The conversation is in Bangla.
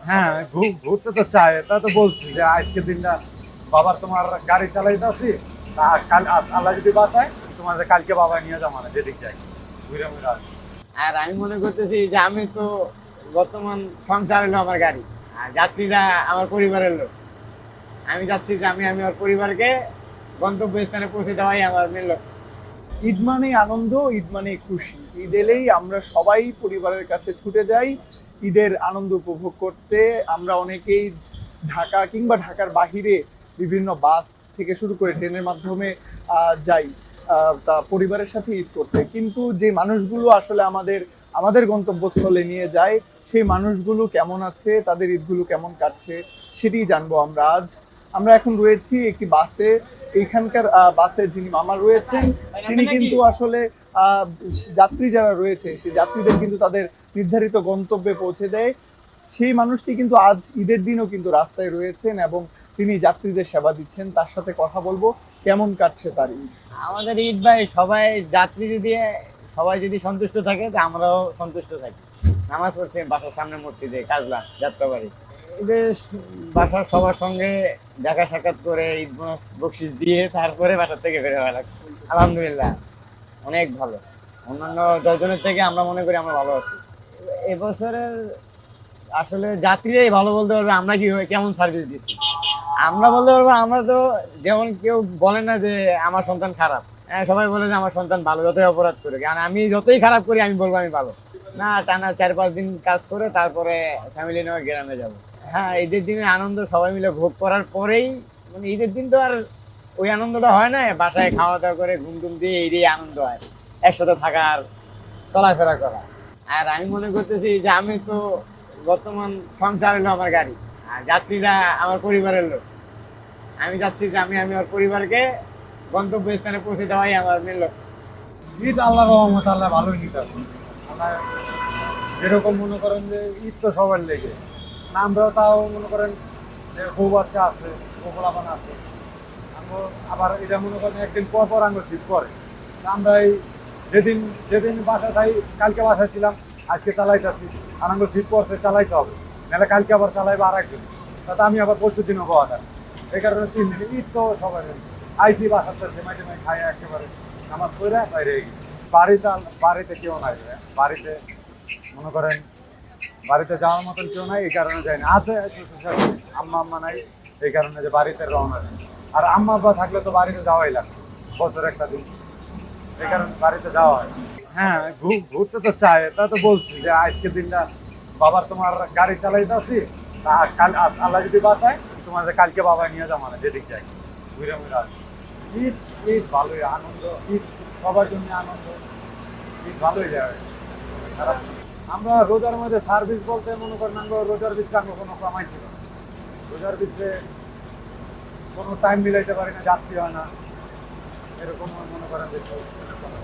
হ্যাঁ, ঘুরতে তো চাই, তা তো বলছি যে আজকের দিনটা বাবার তোমার গাড়ি চালাইতেছি, কাল আল্লাহ যদি বাঁচায় তোমাদের কালকে বাবা নিয়ে যাবো না যেদিক যাই ঘুরে ঘুরে আসবো। আর আমি মনে করতেছি যে আমি তো বর্তমান সংসার হলো আমার গাড়ি, আর যাত্রীরা আমার পরিবারের লোক। আমি চাচ্ছি যে আমি আমার পরিবারকে গন্তব্যস্থানে পৌঁছে দেওয়াই আমার মেন লক্ষ্য। ঈদ মানেই আনন্দ, ঈদ মানেই খুশি। ঈদ এলেই আমরা সবাই পরিবারের কাছে ছুটে যাই ঈদের আনন্দ উপভোগ করতে। আমরা অনেকেই ঢাকা কিংবা ঢাকার বাহিরে বিভিন্ন বাস থেকে শুরু করে ট্রেনের মাধ্যমে যাই তা পরিবারের সাথে ঈদ করতে। কিন্তু যে মানুষগুলো আসলে আমাদের আমাদের গন্তব্যস্থলে নিয়ে যায়, সেই মানুষগুলো কেমন আছে, তাদের ঈদগুলো কেমন কাটছে সেটি জানবো আমরা আজ। আমরা এখন রয়েছি একটি বাসে। এইখানকার বাসের যিনি মামা রয়েছেন, তিনি কিন্তু আসলে আহ, যাত্রী যারা রয়েছে সেই যাত্রীদের কিন্তু তাদের নির্ধারিত গন্তব্যে পৌঁছে দেয়। সেই মানুষটি কিন্তু আজ ঈদের দিনও কিন্তু রাস্তায় রয়েছেন এবং তিনি যাত্রীদের সেবা দিচ্ছেন। তার সাথে কথা বলবো কেমন কাটছে তার ঈদ। আমাদের ঈদ ভাই সবাই যাত্রী যদি সবাই যদি সন্তুষ্ট থাকে তা আমরাও সন্তুষ্ট থাকি। নামাজ পড়ছি বাসার সামনে মসজিদে কাজলা যাত্রাবাড়ি। ঈদের বাসার সবার সঙ্গে দেখা সাক্ষাৎ করে ঈদ বোনাস বকশিস দিয়ে তারপরে বাসার থেকে বের হওয়া লাগছে। আলহামদুলিল্লাহ অনেক ভালো। অন্যান্য 10 জনের থেকে আমরা মনে করি আমরা ভালো আছি। এবছরের আসলে যাত্রীরাই ভালো বলতে পারবে আমরা কি কেমন সার্ভিস দিচ্ছি। আমরা বলতে পারবো আমরা তো, যেমন কেউ বলে না যে আমার সন্তান খারাপ, হ্যাঁ সবাই বলে যে আমার সন্তান ভালো যতই অপরাধ করে, কারণ আমি যতই খারাপ করি আমি বলবো আমি ভালো না। টানা 4-5 দিন কাজ করে তারপরে ফ্যামিলি নিয়ে গ্রামে যাব। হ্যাঁ ঈদের দিনের আনন্দ সবাই মিলে ভোগ করার পরেই, মানে ঈদের দিন তো আর ওই আনন্দটা হয় না, বাসায় খাওয়া দাওয়া করে ঘুম টুম দিয়ে এই আনন্দ হয়, একসাথে থাকার চলাফেরা করা। আর আমি মনে করতেছি যে আমি তো বর্তমান সংসার হলো আমার গাড়ি, আর যাত্রীরা আমার পরিবারের লোক। আমি চাচ্ছি যে আমি আমার পরিবারকে গন্তব্যস্থানে পৌঁছে দেওয়াই আমার মেন লক্ষ্য। ঈদ আল্লাহ রহমত, আল্লাহ ভালোই ঈদ আছে। আল্লাহ যেরকম মনে করেন যে ঈদ তো সবার লেগে না, আমরাও তাও মনে করেন যে বউ বাচ্চা আছে, বউলাপান আছে, আমরা আবার এটা মনে করেন একদিন পর পর আমরা শীত করে আমরা এই যেদিন যেদিন বাসায় থাই, কালকে বাসায় ছিলাম আজকে চালাইতেছি, আর আমরা শীত পড়তে চালাইতে হবে, নাহলে কালকে আবার চালাইবো আর একদিন, তাতে আমি আবার পরশু দিনও পাওয়া যায়। এই কারণে 3 দিন ঈদ তো সবাই আইসি বাসাতে সেমাই টেমাই খাই একেবারে নামাজ পড়ে বাইরে গেছি। বাড়িতে কেউ নাই, বাড়িতে মনে করেন বাড়িতে যাওয়ার মতন কেউ নাই, এই কারণে যাই না। আছে শ্বশুর শাশুড়ি, আম্মা নাই, এই কারণে যে বাড়িতে রওনা দিই। আর আম্মা আব্বা থাকলে তো বাড়িতে যাওয়াই লাগে বছর একটা দিন, এই কারণে বাড়িতে যাওয়া হয়। হ্যাঁ, ঘুরতে তো চাই, তা তো বলছি যে আজকের দিনটা বাবার তোমার গাড়ি চালাইতেছি, কাল আল্লাহ যদি বাঁচায় তোমাদের কালকে বাবা নিয়ে যাবো না যেদিক যাই ঘুরে ঘুরে আসবো। ঈদ ঈদ ভালোই আনন্দ, ঈদ সবার জন্য আনন্দ, ঈদ ভালোই যায় খারাপ না। আমরা রোজার মধ্যে সার্ভিস বলতে মনে করেন আমরা রোজার ভিতরে আমরা কোনো কামাইছি না, রোজার ভিতরে কোনো টাইম মিলাইতে পারি না, যাচ্ছি হয় না, এরকম মনে করেন যে